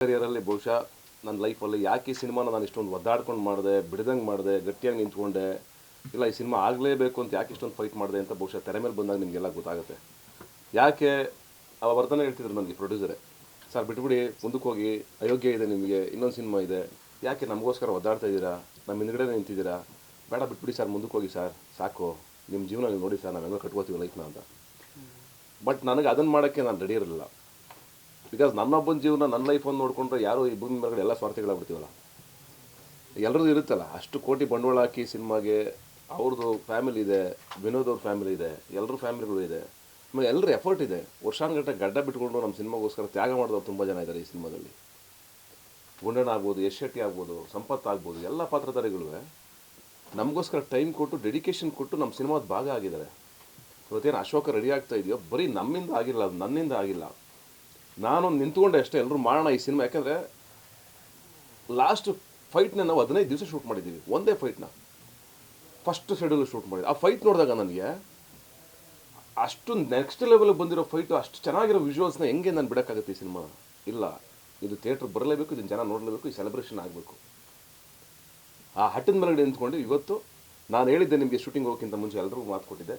ಕರಿಯರಲ್ಲಿ ಬಹುಶಃ ನನ್ನ ಲೈಫಲ್ಲಿ ಯಾಕೆ ಈ ಸಿನಿಮಾನ ನಾನು ಇಷ್ಟೊಂದು ಒದ್ದಾಡ್ಕೊಂಡು ಮಾಡಿದೆ, ಬಿಡ್ದಂಗೆ ಮಾಡಿದೆ, ಗಟ್ಟಿಯಾಗಿ ನಿಂತ್ಕೊಂಡೆ, ಇಲ್ಲ ಈ ಸಿನಿಮಾ ಆಗಲೇಬೇಕು ಅಂತ ಯಾಕೆ ಇಷ್ಟೊಂದು ಫೈಟ್ ಮಾಡಿದೆ ಅಂತ ಬಹುಶಃ ತೆರೆ ಮೇಲೆ ಬಂದಾಗ ನಿಮಗೆಲ್ಲ ಗೊತ್ತಾಗುತ್ತೆ. ಯಾಕೆ ವರ್ಧನೆ ಹೇಳ್ತಿದ್ರು ನನಗೆ ಪ್ರೊಡ್ಯೂಸರೇ, ಸರ್ ಬಿಟ್ಬಿಡಿ, ಮುಂದಕ್ಕೆ ಹೋಗಿ, ಅಯೋಗ್ಯ ಇದೆ ನಿಮಗೆ, ಇನ್ನೊಂದು ಸಿನಿಮಾ ಇದೆ, ಯಾಕೆ ನಮಗೋಸ್ಕರ ಒದ್ದಾಡ್ತಾ ಇದ್ದೀರಾ, ನಮ್ಮ ಹಿಂದ್ಗಡೆ ನಿಂತಿದ್ದೀರಾ, ಬೇಡ ಬಿಟ್ಬಿಡಿ ಸರ್, ಮುಂದಕ್ಕೆ ಹೋಗಿ ಸರ್, ಸಾಕು, ನಿಮ್ಮ ಜೀವನ ನೀವು ನೋಡಿ ಸರ್, ನಾವೆಲ್ಲ ಕಟ್ಕೋತೀವಿ ಲೈಫ್ನ ಅಂತ. ಬಟ್ ನನಗೆ ಅದನ್ನು ಮಾಡೋಕ್ಕೆ ನಾನು ರೆಡಿ ಇರಲಿಲ್ಲ. ಬಿಕಾಸ್ ನನ್ನೊಬ್ಬನ ಜೀವನ, ನನ್ನ ಲೈಫನ್ನು ನೋಡಿಕೊಂಡ್ರೆ ಯಾರು ಈ ಭೂಮಿ ಮೇಲ್ಗಡೆ ಎಲ್ಲ ಸ್ವಾರ್ಥಿಗಳಾಗ್ಬಿಡ್ತೀವಲ್ಲ. ಎಲ್ಲರದ್ದು ಇರುತ್ತಲ್ಲ, ಅಷ್ಟು ಕೋಟಿ ಬಂಡವಾಳ ಹಾಕಿ ಸಿನಿಮಾಗೆ, ಅವ್ರದ್ದು ಫ್ಯಾಮಿಲಿ ಇದೆ, ವಿನೋದ್ ಅವ್ರ ಫ್ಯಾಮಿಲಿ ಇದೆ, ಎಲ್ಲರ ಫ್ಯಾಮಿಲಿಗಳು ಇದೆ, ಆಮೇಲೆ ಎಲ್ಲರ ಎಫರ್ಟ್ ಇದೆ. ವರ್ಷಾನುಗಟ್ಟಲೆ ಗಡ್ಡ ಬಿಟ್ಕೊಂಡು ನಮ್ಮ ಸಿನಿಮಾಗೋಸ್ಕರ ತ್ಯಾಗ ಮಾಡಿದವ್ರು ತುಂಬ ಜನ ಇದ್ದಾರೆ ಈ ಸಿನಿಮಾದಲ್ಲಿ. ಗುಂಡಣ್ಣ ಆಗ್ಬೋದು, ಯಶ್ ಶೆಟ್ಟಿ ಆಗ್ಬೋದು, ಸಂಪತ್ ಆಗ್ಬೋದು, ಎಲ್ಲ ಪಾತ್ರಧಾರಿಗಳು ನಮಗೋಸ್ಕರ ಟೈಮ್ ಕೊಟ್ಟು, ಡೆಡಿಕೇಶನ್ ಕೊಟ್ಟು ನಮ್ಮ ಸಿನಿಮಾದ ಭಾಗ ಆಗಿದ್ದಾರೆ. ಇವತ್ತೇನು ಅಶೋಕ ರೆಡಿ ಆಗ್ತಾ ಇದೆಯೋ, ಬರೀ ನಮ್ಮಿಂದ ಆಗಿಲ್ಲ, ಅದು ನನ್ನಿಂದ ಆಗಿಲ್ಲ. ನಾನು ನಿಂತ್ಕೊಂಡೆ ಅಷ್ಟೇ, ಎಲ್ಲರೂ ಮಾಡೋಣ ಈ ಸಿನಿಮಾ. ಯಾಕಂದರೆ ಲಾಸ್ಟ್ ಫೈಟ್ನ ನಾವು 15 ದಿವಸ ಶೂಟ್ ಮಾಡಿದ್ದೀವಿ, ಒಂದೇ ಫೈಟ್ನ ಫಸ್ಟ್ ಶೆಡ್ಯೂಲ್ ಶೂಟ್ ಮಾಡಿದ್ವಿ. ಆ ಫೈಟ್ ನೋಡಿದಾಗ ನನಗೆ ಅಷ್ಟು ನೆಕ್ಸ್ಟ್ ಲೆವೆಲ್ಗೆ ಬಂದಿರೋ ಫೈಟು, ಅಷ್ಟು ಚೆನ್ನಾಗಿರೋ ವಿಜುವಲ್ಸ್ನ ಹೆಂಗೆ ನಾನು ಬಿಡೋಕ್ಕಾಗುತ್ತೆ ಈ ಸಿನಿಮಾ? ಇಲ್ಲ, ಇದು ಥಿಯೇಟ್ರ್ ಬರಲೇಬೇಕು, ಇದನ್ನು ಜನ ನೋಡಲೇಬೇಕು, ಈ ಸೆಲೆಬ್ರೇಷನ್ ಆಗಬೇಕು. ಆ ಹಟ್ಟಿನ ಮೇಲೆ ನಿಂತ್ಕೊಂಡು ಇವತ್ತು ನಾನು ಹೇಳಿದ್ದೆ ನಿಮಗೆ, ಶೂಟಿಂಗ್ ಹೋಗೋಕ್ಕಿಂತ ಮುಂಚೆ ಎಲ್ಲರಿಗೂ ಮಾತು ಕೊಟ್ಟಿದ್ದೆ,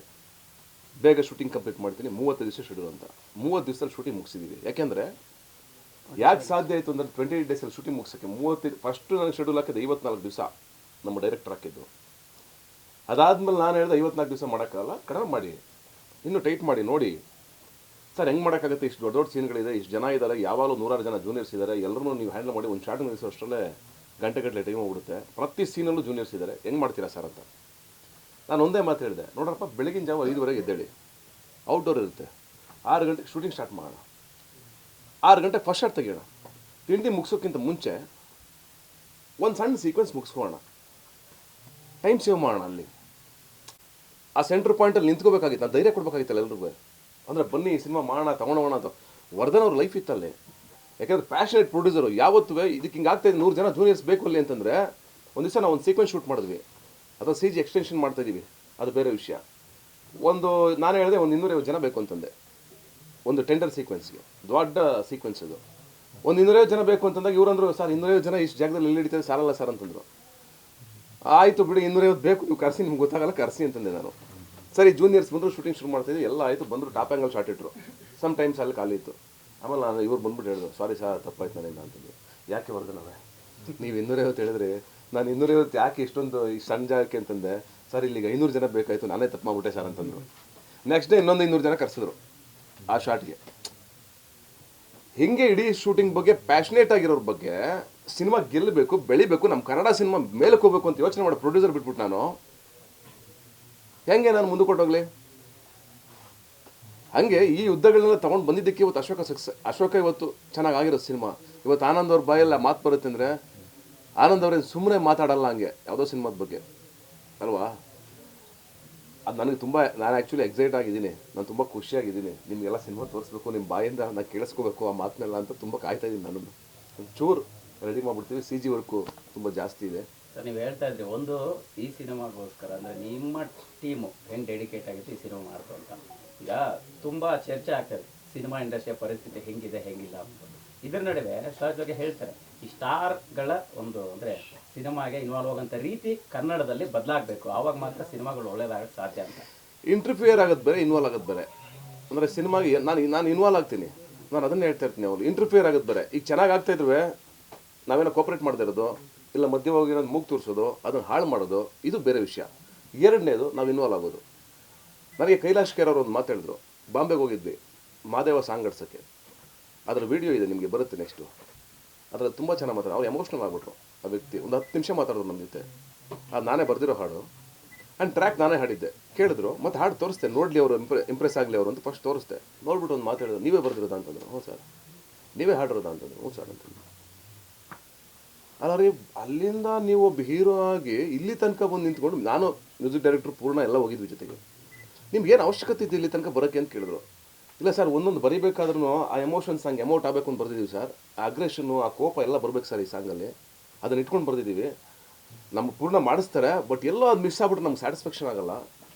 ಬೇಗ ಶೂಟಿಂಗ್ ಕಂಪ್ಲೀಟ್ ಮಾಡ್ತೀನಿ, 30 ದಿವಸ ಶೆಡ್ಯೂಲ್ ಅಂತ. 30 ದಿವಸದಲ್ಲಿ ಶೂಟಿಂಗ್ ಮುಗಿಸಿದ್ದೀವಿ. ಯಾಕೆಂದರೆ ಯಾಕೆ ಸಾಧ್ಯ ಆಯಿತು ಅಂದರೆ 28 ಡೇಸಲ್ಲಿ ಶೂಟಿಂಗ್ ಮುಗಿಸೋಕ್ಕೆ 30 ಫಸ್ಟು ನನಗೆ ಶೆಡ್ಯೂಲ್ ಹಾಕಿದ್ದು 54 ದಿವಸ ನಮ್ಮ ಡೈರೆಕ್ಟರ್ ಹಾಕಿದ್ದು. ಅದಾದಮೇಲೆ ನಾನು ಹೇಳಿದೆ 54 ದಿವಸ ಮಾಡೋಕ್ಕಾಗಲ್ಲ, ಕಡಿಮೆ ಮಾಡಿ, ಇನ್ನೂ ಟೈಟ್ ಮಾಡಿ ನೋಡಿ ಸರ್, ಹೆಂಗೆ ಮಾಡೋಕ್ಕಾಗುತ್ತೆ? ಇಷ್ಟು ದೊಡ್ಡ ದೊಡ್ಡ ಸೀನ್ಗಳಿದೆ, ಇಷ್ಟು ಜನ ಇದ್ದಾರೆ, ಯಾವಾಗಲೂ 100 ಜನ ಜೂನಿಯರ್ಸ್ ಇದ್ದಾರೆ, ಎಲ್ಲರೂ ನೀವು ಹ್ಯಾಂಡಲ್ ಮಾಡಿ ಒಂದು ಶಾರ್ಟ್ ನಿಲ್ಲಿಸೋ ಅಷ್ಟರಲ್ಲೇ ಗಂಟೆಗಟ್ಟಲೆ ಟೈಮ್ ಹೋಗ್ಬಿಡುತ್ತೆ, ಪ್ರತಿ ಸೀನಲ್ಲೂ ಜೂನಿಯರ್ಸ್ ಇದ್ದಾರೆ, ಹೆಂಗೆ ಮಾಡ್ತೀರಾ ಸರ್ ಅಂತ. ನಾನು ಒಂದೇ ಮಾತು ಹೇಳಿದೆ, ನೋಡ್ರಪ್ಪ, ಬೆಳಗಿನ ಜಾವ 5:30 ಎದ್ದೇಳಿ, ಔಟ್ಡೋರ್ ಇರುತ್ತೆ, 6 ಗಂಟೆಗೆ ಶೂಟಿಂಗ್ ಸ್ಟಾರ್ಟ್ ಮಾಡೋಣ, 6 ಗಂಟೆಗೆ ಫಸ್ಟ್ ಶಾಟ್ ತೆಗಿಯೋಣ, ತಿಂಡಿ ಮುಗಿಸೋಕ್ಕಿಂತ ಮುಂಚೆ ಒಂದು ಸಣ್ಣ ಸೀಕ್ವೆನ್ಸ್ ಮುಗಿಸ್ಕೊಳ್ಳೋಣ, ಟೈಮ್ ಸೇವ್ ಮಾಡೋಣ. ಅಲ್ಲಿ ಆ ಸೆಂಟ್ರ್ ಪಾಯಿಂಟಲ್ಲಿ ನಿಂತ್ಕೋಬೇಕಾಗಿತ್ತು, ನಾನು ಧೈರ್ಯ ಕೊಡಬೇಕಾಗಿತ್ತಲ್ಲ ಎಲ್ರಿಗೂ. ಅಂದರೆ ಬನ್ನಿ ಈ ಸಿನಿಮಾ ಮಾಡೋಣ, ತೊಗೊಂಡೋಗೋಣ ಅಂತ. ವರ್ಧನ್ ಅವ್ರ ಲೈಫ್ ಇತ್ತಲ್ಲಿ. ಯಾಕೆಂದರೆ ಪ್ಯಾಷನೇಟ್ ಪ್ರೊಡ್ಯೂಸರು, ಯಾವತ್ತೂ ಇದಕ್ಕೆ ಹಿಂಗೆ ಆಗ್ತಾಯಿದೆ, 100 ಜನ ಜೂನಿಯರ್ಸ್ ಬೇಕು ಅಲ್ಲಿ ಅಂತಂದರೆ. ಒಂದು ದಿವಸ ನಾವು ಒಂದು ಸೀಕ್ವೆನ್ಸ್ ಶೂಟ್ ಮಾಡಿದ್ವಿ, ಅಥವಾ CG ಎಕ್ಸ್ಟೆನ್ಷನ್ ಮಾಡ್ತಾಯಿದ್ದೀವಿ, ಅದು ಬೇರೆ ವಿಷಯ. ನಾನು ಹೇಳಿದೆ ಒಂದು 250 ಜನ ಬೇಕು ಅಂತಂದೆ, ಒಂದು ಟೆಂಡರ್ ಸೀಕ್ವೆನ್ಸ್ಗೆ, ದೊಡ್ಡ ಸೀಕ್ವೆನ್ಸ್ ಅದು. ಒಂದು 250 ಜನ ಬೇಕು ಅಂತಂದಾಗ ಇವರಂದರು, ಸರ್ 250 ಜನ ಇಷ್ಟು ಜಾಗದಲ್ಲಿ ಎಲ್ಲಿ ಹಿಡಿತಾರೆ, ಸಾಲಲ್ಲ ಸರ್ ಅಂತಂದರು. ಆಯಿತು ಬಿಡಿ, 250 ಬೇಕು, ನೀವು ಕರೆಸಿ, ನಿಮ್ಗೆ ಗೊತ್ತಾಗಲ್ಲ, ಕರೆಸಿ ಅಂತಂದೆ ನಾನು. ಸರಿ, ಜೂನಿಯರ್ಸ್ ಬಂದರು, ಶೂಟಿಂಗ್ ಶುರು ಮಾಡ್ತಾಯಿದ್ವಿ, ಎಲ್ಲ ಆಯಿತು, ಬಂದರು, ಟಾಪ್ ಆ್ಯಂಗಲ್ ಶಾಟ್ ಇಟ್ಟರು. ಸಮ್ ಟೈಮ್ಸ್ ಅಲ್ಲಿ ಖಾಲಿ ಇತ್ತು. ಆಮೇಲೆ ನಾನು ಇವ್ರು ಬಂದ್ಬಿಟ್ಟು ಹೇಳಿದ್ರು, ಸಾರಿ ಸರ್, ತಪ್ಪಾಯ್ತು ನನ್ನಿಂದ ಅಂತಂದು. ಯಾಕೆ ವರ್ಧನವೇ, ನೀವು 250 ಹೇಳಿದ್ರಿ, ನಾನು 250 ಯಾಕೆ ಇಷ್ಟೊಂದು ಈ ಸಣ್ಣ ಜಾಗಕ್ಕೆ ಅಂತಂದೆ. ಸರ್, ಇಲ್ಲಿಗೆ 500 ಜನ ಬೇಕಾಯಿತು, ನಾನೇ ತಪ್ಪು ಮಾಡ್ಬಿಟ್ಟೆ ಸರ್ ಅಂತಂದರು. ನೆಕ್ಸ್ಟ್ ಡೇ ಇನ್ನೊಂದು 200 ಜನ ಕರೆಸಿದ್ರು ಆ ಶಾಟ್ಗೆ. ಹಿಂಗೆ ಇಡೀ ಶೂಟಿಂಗ್ ಬಗ್ಗೆ ಪ್ಯಾಷನೇಟ್ ಆಗಿರೋರ ಬಗ್ಗೆ, ಸಿನಿಮಾ ಗೆಲ್ಲಬೇಕು, ಬೆಳಿಬೇಕು, ನಮ್ಮ ಕನ್ನಡ ಸಿನಿಮಾ ಮೇಲಕ್ಕೆ ಹೋಗ್ಬೇಕು ಅಂತ ಯೋಚನೆ ಮಾಡೋ ಪ್ರೊಡ್ಯೂಸರ್ ಬಿಟ್ಬಿಟ್ಟು ನಾನು ಹೆಂಗೆ ನಾನು ಮುಂದೆ ಕೊಟ್ಟೋಗ್ಲಿ? ಹಾಗೆ ಈ ಯುದ್ಧಗಳನ್ನೆಲ್ಲ ತೊಗೊಂಡು ಬಂದಿದ್ದಕ್ಕೆ ಇವತ್ತು ಅಶೋಕ ಇವತ್ತು ಚೆನ್ನಾಗಿರೋ ಸಿನಿಮಾ. ಇವತ್ತು ಆನಂದ್ ಅವ್ರ ಬಾಯೆಲ್ಲ ಮಾತು ಬರುತ್ತೆ ಅಂದರೆ, ಆನಂದ್ ಅವ್ರೇನು ಸುಮ್ಮನೆ ಮಾತಾಡಲ್ಲ ಹಂಗೆ ಯಾವುದೋ ಸಿನಿಮಾದ ಬಗ್ಗೆ ಅಲ್ವಾ? ಅದು ನನಗೆ ತುಂಬ, ನಾನು ಆ್ಯಕ್ಚುಲಿ ಎಕ್ಸೈಟ್ ಆಗಿದ್ದೀನಿ, ನಾನು ತುಂಬ ಖುಷಿಯಾಗಿದ್ದೀನಿ. ನಿಮಗೆಲ್ಲ ಸಿನಿಮಾ ತೋರಿಸ್ಬೇಕು, ನಿಮ್ಮ ಬಾಯಿಂದ ನಾನು ಕೇಳಿಸ್ಕೋಬೇಕು ಆ ಮಾತನ್ನೆಲ್ಲ ಅಂತ ತುಂಬ ಕಾಯ್ತಾ ಇದ್ದೀನಿ. ನಾನು ಒಂಚೂರು ರೆಡಿ ಮಾಡಿಬಿಡ್ತೀವಿ, CG ವರ್ಕು ತುಂಬ ಜಾಸ್ತಿ ಇದೆ. ಸರ್, ನೀವು ಹೇಳ್ತಾ ಇದ್ರಿ ಒಂದು ಈ ಸಿನಿಮಾಗೋಸ್ಕರ ಅಂದರೆ ನಿಮ್ಮ ಟೀಮು ಹೆಂಗೆ ಡೆಡಿಕೇಟ್ ಆಗಿತ್ತು ಈ ಸಿನಿಮಾ ಮಾಡ್ತು ಅಂತ. ಈಗ ತುಂಬ ಚರ್ಚೆ ಆಗ್ತದೆ, ಸಿನಿಮಾ ಇಂಡಸ್ಟ್ರಿಯ ಪರಿಸ್ಥಿತಿ ಹೆಂಗಿದೆ ಹೆಂಗಿಲ್ಲ ಅಂತ. ಇದರ ನಡುವೆ ಸಹಜವಾಗಿ ಹೇಳ್ತಾರೆ, ಈ ಸ್ಟಾರ್ಗಳ ಒಂದು ಅಂದರೆ ಸಿನಿಮಾಗೆ ಇನ್ವಾಲ್ವ್ ಆಗೋಂಥ ರೀತಿ ಕನ್ನಡದಲ್ಲಿ ಬದಲಾಗಬೇಕು, ಆವಾಗ ಮಾತ್ರ ಸಿನಿಮಾಗಳು ಒಳ್ಳೇದಾಗಕ್ಕೆ ಸಾಧ್ಯ ಅಂತ. ಇಂಟರ್ಫಿಯರ್ ಆಗೋದು ಬೇರೆ, ಇನ್ವಾಲ್ವ್ ಆಗೋದು ಬೇರೆ. ಅಂದರೆ ಸಿನಿಮಾಗೆ ನಾನು ಇನ್ವಾಲ್ವ್ ಆಗ್ತೀನಿ, ನಾನು ಅದನ್ನೇ ಹೇಳ್ತಾ ಇರ್ತೀನಿ. ಅವ್ರು ಇಂಟರ್ಫಿಯರ್ ಆಗೋದು ಬೇರೆ. ಈಗ ಚೆನ್ನಾಗಿ ಆಗ್ತಾಯಿದ್ರೂ ನಾವೇನೋ ಕೋಪ್ರೇಟ್ ಮಾಡ್ತಾ ಇರೋದು, ಇಲ್ಲ ಮಧ್ಯ ಹೋಗಿರೋದು ಮೂಗು ತೋರಿಸೋದು, ಅದನ್ನು ಹಾಳು ಮಾಡೋದು, ಇದು ಬೇರೆ ವಿಷಯ. ಎರಡನೇದು ನಾವು ಇನ್ವಾಲ್ವ್ ಆಗೋದು. ನನಗೆ ಕೈಲಾಶ್ ಕೇರ್ ಅವರು ಒಂದು ಮಾತಾಡಿದ್ರು, ಬಾಂಬೆಗೆ ಹೋಗಿದ್ವಿ ಮಾದೇವ ಸಾಂಗ್ ಆಡ್ಸೋಕ್ಕೆ. ಅದರ ವಿಡಿಯೋ ಇದೆ, ನಿಮಗೆ ಬರುತ್ತೆ ನೆಕ್ಸ್ಟು. ಅದರಲ್ಲಿ ತುಂಬ ಚೆನ್ನಾಗಿ ಮಾತಾಡೋ, ಅವ್ರು ಎಮೋಷ್ನಲ್ ಆಗ್ಬಿಟ್ರು. ಆ ವ್ಯಕ್ತಿ ಒಂದು 10 ನಿಮಿಷ ಮಾತಾಡಿದ್ರು ನಮ್ಮ ಜೊತೆ. ಅದು ನಾನೇ ಬರೆದಿರೋ ಹಾಡು, ಆ್ಯಂಡ್ ಟ್ರ್ಯಾಕ್ ನಾನೇ ಹಾಡಿದ್ದೆ. ಕೇಳಿದ್ರು, ಮತ್ತು ಹಾಡು ತೋರಿಸ್ತೆ, ನೋಡಲಿ ಅವರು, ಇಂಪ್ರೆಸ್ ಆಗಲಿ ಅವರು ಅಂತ ಫಸ್ಟ್ ತೋರಿಸ್ದೆ. ನೋಡ್ಬಿಟ್ಟು ಒಂದು ಮಾತಾಡಿದ್ರು, ನೀವೇ ಬರೆದಿರೋದ ಅಂತಂದರು. ಹ್ಞೂ ಸರ್. ನೀವೇ ಹಾಡಿರೋದ ಅಂತಂದರು. ಹ್ಞೂ ಸರ್ ಅಂತಂದ್ರು. ಅಲ್ಲ ರೀ, ಅಲ್ಲಿಂದ ನೀವು ಒಬ್ಬ ಹೀರೋ ಆಗಿ ಇಲ್ಲಿ ತನಕ ಬಂದು ನಿಂತ್ಕೊಂಡು, ನಾನು ಮ್ಯೂಸಿಕ್ ಡೈರೆಕ್ಟ್ರು ಪೂರ್ಣ ಎಲ್ಲ ಹೋಗಿದ್ವಿ ಜೊತೆಗೆ, ನಿಮ್ಗೇನು ಅವಶ್ಯಕತೆ ಇದೆ ಇಲ್ಲಿ ತನಕ ಬರೋಕ್ಕೆ ಅಂತ ಕೇಳಿದ್ರು. ಇಲ್ಲ ಸರ್, ಒಂದೊಂದು ಬರೀಬೇಕಾದ್ರೂ ಆ ಎಮೋಷನ್ಸ್ ಹಂಗೆ ಎಮೌಟ್ ಆಗಬೇಕು ಅಂತ ಬರ್ದಿದ್ದೀವಿ ಸರ್, ಆ ಅಗ್ರೆಷನ್ನು, ಆ ಕೋಪ ಎಲ್ಲ ಬರಬೇಕು ಸರ್ ಈ ಸಾಂಗಲ್ಲಿ, ಅದನ್ನು ಇಟ್ಕೊಂಡು ಬರ್ದಿದ್ದೀವಿ. ನಮ್ಮ ಪೂರ್ಣ ಮಾಡಿಸ್ತಾರೆ, ಬಟ್ ಎಲ್ಲೋ ಅದು ಮಿಸ್ ಆಗ್ಬಿಟ್ಟು ನಮ್ಗೆ ಸ್ಯಾಟಿಸ್ಫ್ಯಾಕ್ಷನ್ ಆಗೋಲ್ಲ.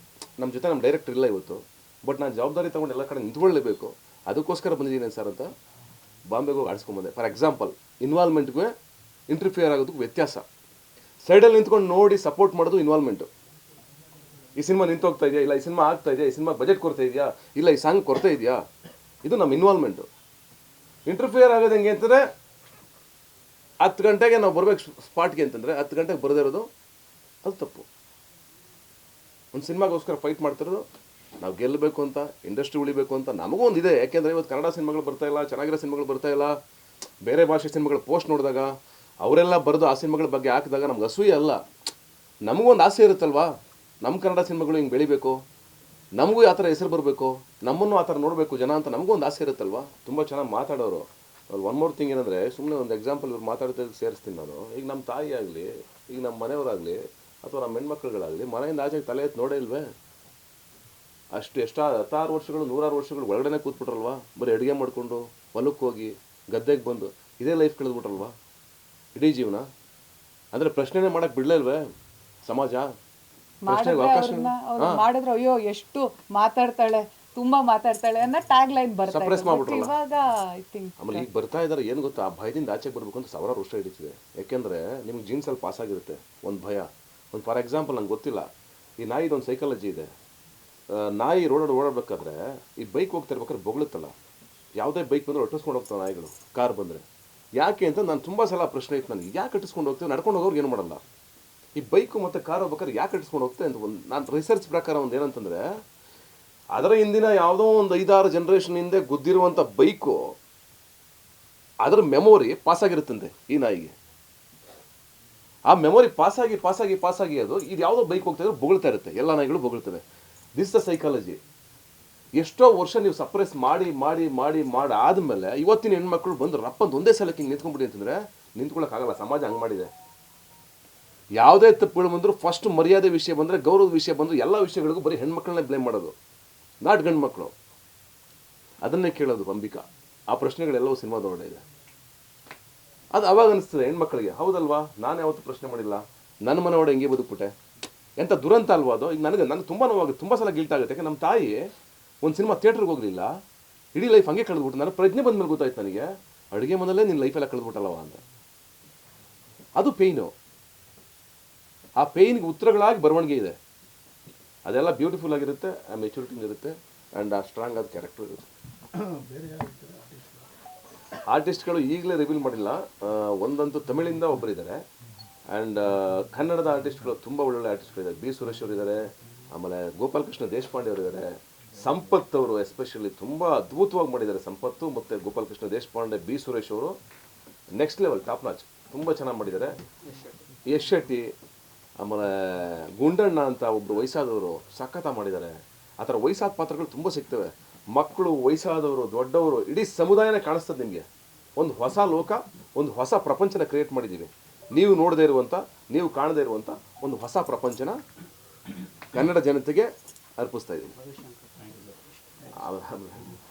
ನಮ್ಮ ಜೊತೆ ನಮ್ಮ ಡೈರೆಕ್ಟರ್ ಇಲ್ಲ ಇವತ್ತು, ಬಟ್ ನಾನು ಜವಾಬ್ದಾರಿ ತೊಗೊಂಡು ಎಲ್ಲ ಕಡೆ ನಿಂತ್ಕೊಳ್ಳೇಬೇಕು, ಅದಕ್ಕೋಸ್ಕರ ಬಂದಿದ್ದೀನಿ ಸರ್ ಅಂತ ಬಾಂಬೆಗೆ ಹೋಗಿ ಆಡಿಸ್ಕೊಂಬಂದೆ. ಫಾರ್ ಎಕ್ಸಾಂಪಲ್, ಇನ್ವಾಲ್ವ್ಮೆಂಟ್ಗೂ ಇಂಟರ್ಫಿಯರ್ ಆಗೋದಕ್ಕೂ ವ್ಯತ್ಯಾಸ. ಸೈಡಲ್ಲಿ ನಿಂತ್ಕೊಂಡು ನೋಡಿ ಸಪೋರ್ಟ್ ಮಾಡೋದು ಇನ್ವಾಲ್ವ್ಮೆಂಟು. ಈ ಸಿನಿಮಾ ನಿಂತೋಗ್ತಾ ಇದೆಯಾ, ಇಲ್ಲ ಈ ಸಿನಿಮಾ ಆಗ್ತಾ ಇದೆಯಾ, ಈ ಸಿನಿಮಾ ಬಜೆಟ್ ಕೊರತೆ ಇದೆಯಾ, ಇಲ್ಲ ಈ ಸಾಂಗ್ ಕೊರತೆ ಇದೆಯಾ, ಇದು ನಮ್ಮ ಇನ್ವಾಲ್ವ್ಮೆಂಟು. ಇಂಟರ್ಫಿಯರ್ ಆಗೋದು ಹೆಂಗೆ ಅಂತಂದರೆ 10 ಗಂಟೆಗೆ ನಾವು ಬರ್ಬೇಕು ಸ್ಪಾಟ್ಗೆ ಅಂತಂದರೆ 10 ಗಂಟೆಗೆ ಬರದೇ ಇರೋದು ಅದು ತಪ್ಪು. ಒಂದು ಸಿನಿಮಾಗೋಸ್ಕರ ಫೈಟ್ ಮಾಡ್ತಿರೋದು ನಾವು ಗೆಲ್ಲಬೇಕು ಅಂತ, ಇಂಡಸ್ಟ್ರಿ ಉಳಿಬೇಕು ಅಂತ. ನಮಗೂ ಒಂದಿದೆ, ಯಾಕೆಂದರೆ ಇವತ್ತು ಕನ್ನಡ ಸಿನಿಮಾಗಳು ಬರ್ತಾ ಇಲ್ಲ, ಚೆನ್ನಾಗಿರೋ ಸಿನಿಮಾಗಳು ಬರ್ತಾ ಇಲ್ಲ. ಬೇರೆ ಭಾಷೆ ಸಿನಿಮಾಗಳು ಪೋಸ್ಟ್ ನೋಡಿದಾಗ ಅವರೆಲ್ಲ ಬರೆದು ಆ ಸಿನಿಮಾಗಳ ಬಗ್ಗೆ ಹಾಕಿದಾಗ ನಮ್ಗೆ ಅಸೂಯೆ ಅಲ್ಲ, ನಮಗೂ ಒಂದು ಆಸೆ ಇರುತ್ತಲ್ವಾ, ನಮ್ಮ ಕನ್ನಡ ಸಿನಿಮಾಗಳು ಹಿಂಗೆ ಬೆಳಿಬೇಕು, ನಮಗೂ ಆ ಥರ ಹೆಸರು ಬರಬೇಕು, ನಮ್ಮನ್ನು ಆ ಥರ ನೋಡಬೇಕು ಜನ ಅಂತ ನಮಗೂ ಒಂದು ಆಸೆ ಇರುತ್ತಲ್ವಾ. ತುಂಬ ಚೆನ್ನಾಗಿ ಮಾತಾಡೋರು. ಒನ್ ಮೋರ್ ಥಿಂಗ್ ಏನಂದರೆ, ಸುಮ್ಮನೆ ಒಂದು ಎಕ್ಸಾಂಪಲ್ ಇವ್ರು ಮಾತಾಡ್ತಿದ್ದು ಸೇರಿಸ್ತೀನಿ ನಾನು. ಈಗ ನಮ್ಮ ತಾಯಿ ಆಗಲಿ, ಈಗ ನಮ್ಮ ಮನೆಯವರಾಗಲಿ, ಅಥವಾ ನಮ್ಮ ಹೆಣ್ಮಕ್ಳುಗಳಾಗಲಿ ಮನೆಯಿಂದ ಆಚೆಗೆ ತಲೆ ಎತ್ತು ನೋಡೇ ಇಲ್ವೇ? ಅಷ್ಟು 10 ವರ್ಷಗಳು 100 ವರ್ಷಗಳು ಒಳಗಡೆ ಕೂತ್ಬಿಟ್ರಲ್ವಾ, ಬರೀ ಅಡುಗೆ ಮಾಡಿಕೊಂಡು ಹೊಲಕ್ಕೆ ಹೋಗಿ ಗದ್ದೆಗೆ ಬಂದು ಇದೇ ಲೈಫ್ ಕಳೆದ್ಬಿಟ್ರಲ್ವಾ ಇಡೀ ಜೀವನ. ಅಂದರೆ ಪ್ರಶ್ನೆನೇ ಮಾಡೋಕ್ಕೆ ಬಿಡಲೇ ಇಲ್ವೇ ಸಮಾಜ? ಪ್ರಶ್ನೆಗೆ ಅವಕಾಶ ಮಾಡಿದ್ರೆ ಅಯ್ಯೋ ಎಷ್ಟು ಮಾತಾಡ್ತಾಳೆ, ತುಂಬಾ ಮಾತಾಡ್ತಾಳೆ ಅನ್ನೋ ಟ್ಯಾಗ್ ಲೈನ್ ಸಪ್ರೆಸ್ ಮಾಡ್ಬಿಟ್ರಲ್ಲ. ಇವಾಗ ಐ ಥಿಂಕ್ ಆಮೇಲೆ ಈಗ ಬರ್ತಾ ಇದ್ದಾರೆ, ಏನು ಗೊತ್ತಾ, ಆ ಭಯದಿಂದ ಆಚೆಗೆ ಬರಬೇಕು ಅಂತ 1000 ವರ್ಷ ಹಿಡಿತಿದೆ. ಯಾಕೆಂದರೆ ನಿಮ್ಗೆ ಜೀನ್ಸಲ್ಲಿ ಪಾಸ್ ಆಗಿರುತ್ತೆ ಒಂದು ಭಯ. ಒಂದು ಫಾರ್ ಎಕ್ಸಾಂಪಲ್, ನಂಗೆ ಗೊತ್ತಿಲ್ಲ, ಈ ನಾಯಿದೊಂದು ಸೈಕಾಲಜಿ ಇದೆ. ನಾಯಿ ಓಡಾಡಬೇಕಾದ್ರೆ ಈ ಬೈಕ್ ಹೋಗ್ತಾ ಇರ್ಬೇಕಾದ್ರೆ ಬೊಗಳುತ್ತಲ್ಲ, ಯಾವುದೇ ಬೈಕ್ ಬಂದರೆ ಒಟ್ಟಿಸ್ಕೊಂಡು ಹೋಗ್ತಾವೆ ನಾಯಿಗಳು, ಕಾರ್ ಬಂದರೆ. ಯಾಕೆ ಅಂತ ನಾನು ತುಂಬ ಸಲ ಪ್ರಶ್ನೆ ಇತ್ತು ನನಗೆ, ಯಾಕೆ ಕಟ್ಟಿಸ್ಕೊಂಡು ಹೋಗ್ತೇವೆ? ನಡ್ಕೊಂಡು ಹೋಗೋರು ಏನು ಮಾಡಲ್ಲ. ಈ ಬೈಕು ಮತ್ತು ಕಾರ್ ಹೋಗ್ಬೇಕಾದ್ರೆ ಯಾಕೆ ಕಟ್ಟಿಸ್ಕೊಂಡು ಹೋಗ್ತೇವೆ ಅಂತ ಒಂದು ನಾನು ರಿಸರ್ಚ್ ಪ್ರಕಾರ ಒಂದು ಏನಂತಂದರೆ, ಅದರ ಹಿಂದಿನ ಯಾವುದೋ ಒಂದು 5-6 ಜನ್ರೇಷನ್ ಹಿಂದೆ ಗುದ್ದಿರುವಂಥ ಬೈಕು ಅದರ ಮೆಮೊರಿ ಪಾಸಾಗಿರುತ್ತಂತೆ ಈ ನಾಯಿಗೆ. ಆ ಮೆಮೊರಿ ಪಾಸಾಗಿ ಅದು ಇದು ಯಾವುದೋ ಬೈಕ್ ಹೋಗ್ತಾ ಇದ್ರೆ ಬೊಗಳ್ತಾ ಇರುತ್ತೆ, ಎಲ್ಲ ನಾಯಿಗಳು ಬೊಗಳ್ತವೆ. This the psychology. ಎಷ್ಟೋ ವರ್ಷ ನೀವು ಸಪ್ರೆಸ್ ಮಾಡಿ ಆದಮೇಲೆ ಇವತ್ತಿನ ಹೆಣ್ಮಕ್ಳು ಬಂದು ರಪ್ಪಂತ ಒಂದೇ ಸಲಕ್ಕೆ ಹಿಂಗೆ ನಿಂತ್ಕೊಂಡ್ಬಿಡಿ ಅಂತಂದರೆ ನಿಂತ್ಕೊಳ್ಳೋಕ್ಕಾಗಲ್ಲ. ಸಮಾಜ ಹಂಗೆ ಮಾಡಿದೆ. ಯಾವುದೇ ತಪ್ಪುಗಳು ಬಂದರೂ ಫಸ್ಟ್ ಮರ್ಯಾದೆ ವಿಷಯ ಬಂದರೆ, ಗೌರವದ ವಿಷಯ ಬಂದರೂ ಎಲ್ಲ ವಿಷಯಗಳಿಗೂ ಬರೀ ಹೆಣ್ಮಕ್ಳನ್ನೇ ಬ್ಲೇಮ್ ಮಾಡೋದು, ನಾಟ್ ಗಂಡು ಮಕ್ಕಳು. ಅದನ್ನೇ ಕೇಳೋದು ಅಂಬಿಕಾ. ಆ ಪ್ರಶ್ನೆಗಳೆಲ್ಲವೂ ಸಿನಿಮಾದೊಳಗಡೆ ಇದೆ. ಅದು ಅವಾಗ ಅನಿಸ್ತದೆ ಹೆಣ್ಮಕ್ಳಿಗೆ, ಹೌದಲ್ವಾ, ನಾನು ಯಾವತ್ತೂ ಪ್ರಶ್ನೆ ಮಾಡಿಲ್ಲ, ನನ್ನ ಮನೆ ಒಳಗೆ ಹೆಂಗೆ ಬದುಕ್ಬಿಟ್ಟೆ, ಎಂಥ ದುರಂತ ಅಲ್ವಾ ಅದು. ಈಗ ನನಗೆ ತುಂಬ ನೋವಾಗುತ್ತೆ, ತುಂಬ ಸಲ ಗಿಲ್ಟ್ ಆಗುತ್ತೆ. ಯಾಕೆ ನಮ್ಮ ತಾಯಿ ಒಂದು ಸಿನಿಮಾ ಥಿಯೇಟ್ರಿಗೆ ಹೋಗಲಿಲ್ಲ, ಇಡೀ ಲೈಫ್ ಹಂಗೆ ಕಳೆದ್ಬಿಟ್ಟು, ನಾನು ಪ್ರಜ್ಞೆ ಬಂದಮೇಲೆ ಗೊತ್ತಾಯ್ತು ನನಗೆ, ಅಡುಗೆ ಮನೆಯಲ್ಲೇ ನಿನ್ನ ಲೈಫೆಲ್ಲ ಕಳೆದ್ಬಿಟ್ಟಲ್ಲವ ಅಂತ. ಅದು ಪೇಯ್ನು. ಆ ಪೇಯ್ನಿಗೆ ಉತ್ತರಗಳಾಗಿ ಬರವಣಿಗೆ ಇದೆ. ಅದೆಲ್ಲ ಬ್ಯೂಟಿಫುಲ್ ಆಗಿರುತ್ತೆ, ಆ ಮೆಚುರಿಟಿಂಗ್ ಇರುತ್ತೆ, ಆ್ಯಂಡ್ ಆ ಸ್ಟ್ರಾಂಗ್ ಆದ ಕ್ಯಾರೆಕ್ಟರ್ ಇರುತ್ತೆ. ಆರ್ಟಿಸ್ಟ್ಗಳು ಈಗಲೇ ರಿವೀಲ್ ಮಾಡಿಲ್ಲ. ಒಂದಂತೂ ತಮಿಳಿಂದ ಒಬ್ಬರಿದ್ದಾರೆ, ಆ್ಯಂಡ್ ಕನ್ನಡದ ಆರ್ಟಿಸ್ಟ್ಗಳು ತುಂಬ ಒಳ್ಳೊಳ್ಳೆ ಆರ್ಟಿಸ್ಟ್ಗಳಿದ್ದಾರೆ. ಬಿ ಸುರೇಶ್ ಅವರು ಇದ್ದಾರೆ, ಆಮೇಲೆ ಗೋಪಾಲಕೃಷ್ಣ ದೇಶಪಾಂಡೆ ಅವರು ಇದ್ದಾರೆ, ಸಂಪತ್ ಅವರು ಎಸ್ಪೆಷಲಿ ತುಂಬ ಅದ್ಭುತವಾಗಿ ಮಾಡಿದ್ದಾರೆ. ಸಂಪತ್ತು ಮತ್ತು ಗೋಪಾಲಕೃಷ್ಣ ದೇಶಪಾಂಡೆ, ಬಿ ಸುರೇಶ್ ಅವರು ನೆಕ್ಸ್ಟ್ ಲೆವೆಲ್, ಟಾಪ್ ನಾಚ್, ತುಂಬ ಚೆನ್ನಾಗಿ ಮಾಡಿದ್ದಾರೆ. ಯಶ್ ಶೆಟ್ಟಿ, ಆಮೇಲೆ ಗುಂಡಣ್ಣ ಅಂತ ಒಬ್ಬರು ವಯಸ್ಸಾದವರು ಸಖತ್ತಾಗಿ ಮಾಡಿದ್ದಾರೆ. ಆ ಥರ ವಯಸ್ಸಾದ ಪಾತ್ರಗಳು ತುಂಬ ಸಿಗ್ತವೆ. ಮಕ್ಕಳು, ವಯಸ್ಸಾದವರು, ದೊಡ್ಡವರು, ಇಡೀ ಸಮುದಾಯನೇ ಕಾಣಿಸ್ತದೆ ನಿಮಗೆ. ಒಂದು ಹೊಸ ಲೋಕ, ಒಂದು ಹೊಸ ಪ್ರಪಂಚನ ಕ್ರಿಯೇಟ್ ಮಾಡಿದ್ದೀವಿ. ನೀವು ನೋಡದೇ ಇರುವಂಥ, ನೀವು ಕಾಣದೇ ಇರುವಂಥ ಒಂದು ಹೊಸ ಪ್ರಪಂಚನ ಕನ್ನಡ ಜನತೆಗೆ ಅರ್ಪಿಸ್ತಾ ಇದ್ದೀವಿ.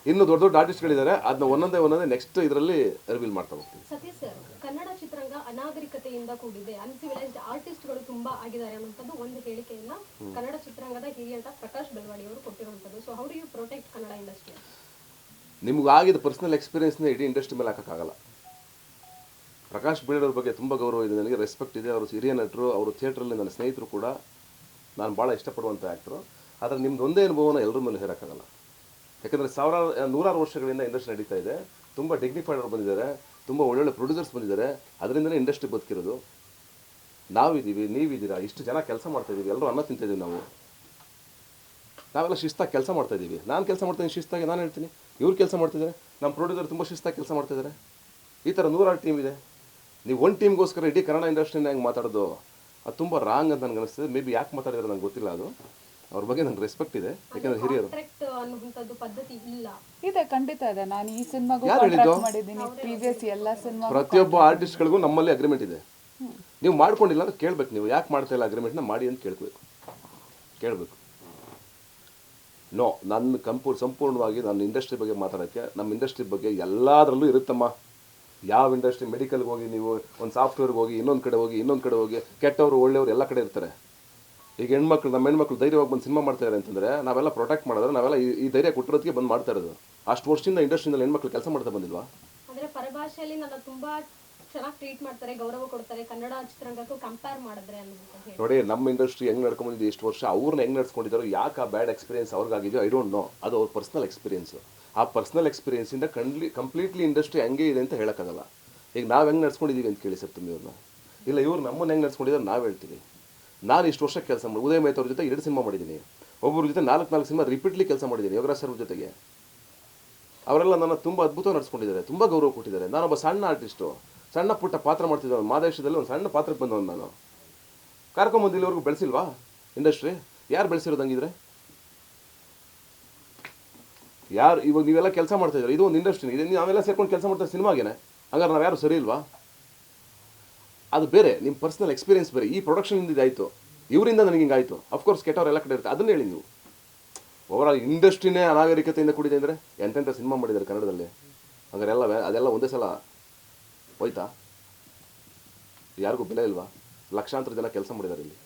ಇನ್ನು ದೊಡ್ಡ ದೊಡ್ಡ ಆರ್ಟಿಸ್ಟ್ಗಳಿದ್ದಾರೆ, ಅದನ್ನ ಒಂದೊಂದೇ ನೆಕ್ಸ್ಟ್ ಇದರಲ್ಲಿ ರಿವೀಲ್ ಮಾಡ್ತಾ ಹೋಗ್ತೀವಿ. ಸತೀಶ್ ಸರ್, ಕನ್ನಡ ಚಿತ್ರರಂಗ ಅನಾಗರಿಕತೆಯಿಂದ ಕೂಡಿದೆ, ಅನ್ಸಿವಿಲೈಸ್ಡ್ ಆರ್ಟಿಸ್ಟ್ಗಳು ತುಂಬಾ ಆಗಿದ್ದಾರೆ ಅನ್ನುವಂಥದ್ದು ಒಂದು ಹೇಳಿಕೆಯನ್ನ ಕನ್ನಡ ಚಿತ್ರರಂಗದ ಹಿರಿಯ ನಟ ಪ್ರಕಾಶ್ ಬೆಳವಾಡಿ ಅವರು ಕೊಟ್ಟಿರುವಂಥದ್ದು. So how do you protect Kannada industry? ನಿಮ್ಗೆ ಆಗಿದ ಪರ್ಸನಲ್ ಎಕ್ಸ್ಪೀರಿಯನ್ಸ್ನ ಇಡೀ ಇಂಡಸ್ಟ್ರಿ ಮೇಲೆ ಹಾಕೋಕ್ಕಾಗಲ್ಲ. ಪ್ರಕಾಶ್ ಬೆಳವಾಡಿ ಅವ್ರ ಬಗ್ಗೆ ತುಂಬ ಗೌರವ ಇದೆ, ನನಗೆ ರೆಸ್ಪೆಕ್ಟ್ ಇದೆ. ಅವರು ಹಿರಿಯ ನಟರು, ಅವರು ಥಿಯೇಟ್ರಲ್ಲಿ ನನ್ನ ಸ್ನೇಹಿತರು ಕೂಡ, ನಾನು ಭಾಳ ಇಷ್ಟಪಡುವಂಥ ಆ್ಯಕ್ಟ್ರು. ಆದರೆ ನಿಮ್ದು ಒಂದೇ ಅನುಭವನ ಎಲ್ಲರ ಮೇಲೆ ಹೇರೋಕ್ಕಾಗಲ್ಲ. ಯಾಕಂದರೆ 100 ವರ್ಷಗಳಿಂದ ಇಂಡಸ್ಟ್ರಿ ನಡೀತಾ ಇದೆ. ತುಂಬ ಡಿಗ್ನಿಫೈಡ್ ಅವರು ಬಂದಿದ್ದಾರೆ, ತುಂಬ ಒಳ್ಳೊಳ್ಳೆ ಪ್ರೊಡ್ಯೂಸರ್ಸ್ ಬಂದಿದ್ದಾರೆ. ಅದರಿಂದನೇ ಇಂಡಸ್ಟ್ರಿ ಬದುಕಿರೋದು. ನಾವಿದ್ದೀವಿ, ನೀವಿದ್ದೀರಾ, ಇಷ್ಟು ಜನ ಕೆಲಸ ಮಾಡ್ತಾಯಿದ್ದೀವಿ, ಎಲ್ಲರೂ ಅನ್ನ ತಿಂತಾಯಿದ್ದೀವಿ. ನಾವೆಲ್ಲ ಶಿಸ್ತಾಗಿ ಕೆಲಸ ಮಾಡ್ತಾಯಿದ್ದೀವಿ. ನಾನು ಕೆಲಸ ಮಾಡ್ತಾಯಿದ್ದೀನಿ ಶಿಸ್ತಾಗಿ, ನಾನು ಹೇಳ್ತೀನಿ. ಇವ್ರು ಕೆಲಸ ಮಾಡ್ತಿದ್ದಾರೆ, ನಮ್ಮ ಪ್ರೊಡ್ಯೂಸರ್ ತುಂಬ ಶಿಸ್ತಾಗಿ ಕೆಲಸ ಮಾಡ್ತಿದ್ದಾರೆ. ಈ ಥರ 100 ಟೀಮ್ ಇದೆ. ನೀವು ಒಂದು ಟೀಮ್ಗೋಸ್ಕರ ಇಡೀ ಕನ್ನಡ ಇಂಡಸ್ಟ್ರಿನ ಹೆಂಗೆ ಮಾತಾಡೋದು, ಅದು ತುಂಬ ರಾಂಗ್ ಅಂತ ನನಗೆ ಅನಿಸ್ತದೆ. ಮೇ ಬಿ ಯಾಕೆ ಮಾತಾಡಿದ್ರೆ ನಂಗೆ ಗೊತ್ತಿಲ್ಲ. ಅದು ಅವ್ರ ಬಗ್ಗೆ ನಂಗೆ ರೆಸ್ಪೆಕ್ಟ್ ಇದೆ, ಯಾಕಂದ್ರೆ ಹಿರಿಯರು. ಇದೆ, ಖಂಡಿತ ಇದೆ. ನಾನು ಈ ಸಿನಿಮಾಗೂ ಕಾಂಟ್ರಾಕ್ಟ್ ಮಾಡಿದ್ದೀನಿ, ಪ್ರೀವಿಯಸ್ ಎಲ್ಲ ಸಿನಿಮಾ. ಪ್ರತಿಯೊಬ್ಬ ಆರ್ಟಿಸ್ಟ್ಗಳಿಗೂ ನಮ್ಮಲ್ಲಿ ಅಗ್ರಿಮೆಂಟ್ ಇದೆ. ನೀವು ಮಾಡ್ಕೊಂಡಿಲ್ಲ ಅಂದ್ರೆ ಕೇಳಬೇಕು, ನೀವು ಯಾಕೆ ಮಾಡ್ತಾ ಇಲ್ಲ ಅಗ್ರಿಮೆಂಟ್ನ ಮಾಡಿ ಅಂತ ಕೇಳಬೇಕು. ನೋ, ನನ್ನ ಸಂಪೂರ್ಣವಾಗಿ ನನ್ನ ಇಂಡಸ್ಟ್ರಿ ಬಗ್ಗೆ ಮಾತಾಡೋಕ್ಕೆ, ನಮ್ಮ ಇಂಡಸ್ಟ್ರಿ ಬಗ್ಗೆ ಎಲ್ಲದರಲ್ಲೂ ಇರುತ್ತಮ್ಮ. ಯಾವ ಇಂಡಸ್ಟ್ರಿ, ಮೆಡಿಕಲ್ಗೆ ಹೋಗಿ, ನೀವು ಒಂದು ಸಾಫ್ಟ್ವೇರ್ಗೆ ಹೋಗಿ, ಇನ್ನೊಂದು ಕಡೆ ಹೋಗಿ, ಕೆಟ್ಟವರು ಒಳ್ಳೆಯವರು ಎಲ್ಲ ಕಡೆ ಇರ್ತಾರೆ. ಈಗ ನಮ್ಮ ಹೆಣ್ಮಕ್ಳು ಧೈರ್ಯವಾಗಿ ಬಂದು ಸಿನಿಮಾ ಮಾಡ್ತಾರೆ ಅಂತಂದರೆ ನಾವೆಲ್ಲ ಪ್ರೊಟೆಕ್ಟ್ ಮಾಡಿದ್ರೆ, ನಾವೆಲ್ಲ ಈ ಧೈರ್ಯ ಕೊಟ್ಟಿರೋದಕ್ಕೆ ಬಂದು ಮಾಡ್ತಾ ಇರೋದು. ಅಷ್ಟು ವರ್ಷದಿಂದ ಇಂಡಸ್ಟ್ರಿಯಲ್ಲಿ ಹೆಣ್ಮಕ್ಳು ಕೆಲಸ ಮಾಡ್ತಾ ಬಂದಿಲ್ವಾ? ಅಂದ್ರೆ ಭಾಷೆಯಲ್ಲಿ ನನ್ನ ತುಂಬಾ ಚೆನ್ನಾಗಿ ಟ್ರೀಟ್ ಮಾಡ್ತಾರೆ, ಗೌರವ ಕೊಡ್ತಾರೆ ಕನ್ನಡ ಚಿತ್ರರಂಗಕ್ಕೂ ಕಂಪೇರ್ ಮಾಡಿದ್ರೆ ಅನ್ನೋದು ಹೇಳಿ. ನೋಡಿ, ನಮ್ಮ ಇಂಡಸ್ಟ್ರಿ ಹೆಂಗೆ ನಡ್ಕೊಂಡ್ಬಂದಿದೆ ಇಷ್ಟು ವರ್ಷ, ಅವ್ರನ್ನ ಹೆಂಗೆ ನಡ್ಸ್ಕೊಂಡಿದ್ದಾರೋ, ಯಾಕೆ ಆ ಬ್ಯಾಡ್ ಎಕ್ಸ್ಪೀರಿಯನ್ಸ್ ಅವ್ರಿಗಾಗಿದೆಯೋ ಐ ಡೋಂಟ್ ನೋ. ಅದು ಅವ್ರ ಪರ್ಸ್ನಲ್ ಎಕ್ಸ್ಪೀರಿಯನ್ಸು. ಆ ಪರ್ಸ್ನಲ್ ಎಕ್ಸ್ಪೀರಿಯನ್ಸಿಂದ ಕಂಪ್ಲೀಟ್ಲಿ ಇಂಡಸ್ಟ್ರಿ ಹಂಗೆ ಇದೆ ಅಂತ ಹೇಳೋಕ್ಕಾಗಲ್ಲ. ಈಗ ನಾವು ಹೆಂಗೆ ನಡ್ಸ್ಕೊಂಡಿದ್ದೀವಿ ಅಂತ ಕೇಳಿ ಸರ್ ತುಂಬ ಇವ್ರನ್ನ. ಇಲ್ಲ, ಇವ್ರು ನಮ್ಮನ್ನು ಹೆಂಗೆ ನಡ್ಸ್ಕೊಂಡಿದ್ದಾರೆ ನಾವು ಹೇಳ್ತೀವಿ. ನಾನು ಇಷ್ಟು ವರ್ಷ ಕೆಲಸ ಮಾಡಿ ಉದಯ ಮೇತ್ ಅವ್ರ ಜೊತೆ 2 ಸಿನಿಮಾ ಮಾಡಿದ್ದೀನಿ, ಒಬ್ಬರ ಜೊತೆ 4 ಸಿನಿಮಾ ರಿಪೀಟ್ಲಿ ಕೆಲಸ ಮಾಡಿದ್ದೀನಿ ಯೋಗರಾಜ್ ಸರ್ ಜೊತೆಗೆ. ಅವರೆಲ್ಲ ನನ್ನ ತುಂಬ ಅದ್ಭುತವಾಗಿ ನಡ್ಸ್ಕೊಂಡಿದ್ದಾರೆ, ತುಂಬ ಗೌರವ ಕೊಟ್ಟಿದ್ದಾರೆ. ನಾನೊಬ್ಬ ಸಣ್ಣ ಆರ್ಟಿಸ್ಟು, ಸಣ್ಣ ಪುಟ್ಟ ಪಾತ್ರ ಮಾಡ್ತಿದ್ದವನು, ಮಾದೇಶದಲ್ಲಿ ಒಂದು ಸಣ್ಣ ಪಾತ್ರಕ್ಕೆ ಬಂದವನು. ನಾನು ಕರ್ಕೊಂಬಂದು ಇಲ್ಲಿವರೆಗೂ ಬೆಳೆಸಿಲ್ವಾ ಇಂಡಸ್ಟ್ರಿ? ಯಾರು ಬೆಳೆಸಿರೋದು ಹಂಗಿದ್ರೆ? ಯಾರು ಇವಾಗ ನೀವೆಲ್ಲ ಕೆಲಸ ಮಾಡ್ತಾ ಇದ್ದಾರೆ, ಇದು ಒಂದು ಇಂಡಸ್ಟ್ರಿ ಇದೆ, ನಾವೆಲ್ಲ ಸೇರ್ಕೊಂಡು ಕೆಲಸ ಮಾಡ್ತಾ ಸಿನಿಮಾಗೇನೆ. ಹಂಗಾರೆ ನಾವು ಯಾರು ಸರಿ ಇಲ್ವಾ? ಅದು ಬೇರೆ, ನಿಮ್ಮ ಪರ್ಸ್ನಲ್ ಎಕ್ಸ್ಪೀರಿಯನ್ಸ್ ಬೇರೆ. ಈ ಪ್ರೊಡಕ್ಷನಿಂದ ಇದಾಯಿತು, ಇವರಿಂದ ನನಗೆ ಹಿಂಗಾಯಿತು, ಅಫ್ಕೋರ್ಸ್ ಕೆಟ್ಟವರೆಲ್ಲ ಕಡೆ ಇರುತ್ತೆ, ಅದನ್ನ ಹೇಳಿ ನೀವು. ಓವರಾಲ್ ಇಂಡಸ್ಟ್ರಿನೇ ಅನಾಗರಿಕತೆಯಿಂದ ಕೂಡಿದೆ ಅಂದರೆ ಎಂತೆಂಥ ಸಿನಿಮಾ ಮಾಡಿದ್ದಾರೆ ಕನ್ನಡದಲ್ಲಿ. ಹಂಗಾರೆ ಅದೆಲ್ಲ ಒಂದೇ ಸಲ ಹೋಯ್ತಾ? ಯಾರಿಗೂ ಬೆಲೆ ಇಲ್ವಾ? ಲಕ್ಷಾಂತರ ಜನ ಕೆಲಸ ಮಾಡಿದ್ದಾರೆ ಇಲ್ಲಿ.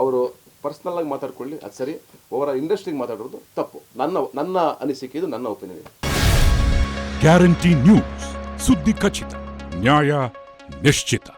ಅವರು ಪರ್ಸ್ನಲ್ಲಾಗಿ ಮಾತಾಡ್ಕೊಳ್ಳಿ, ಅದು ಸರಿ. ಓವರಾಲ್ ಇಂಡಸ್ಟ್ರಿಗೆ ಮಾತಾಡೋದು ತಪ್ಪು. ನನ್ನ ಅನಿಸಿಕೆ, ಇದು ನನ್ನ ಒಪಿನಿಯನ್. ಗ್ಯಾರಂಟಿ ನ್ಯೂಸ್, ಸುದ್ದಿ ಖಚಿತ, ನ್ಯಾಯ ನಿಶ್ಚಿತ.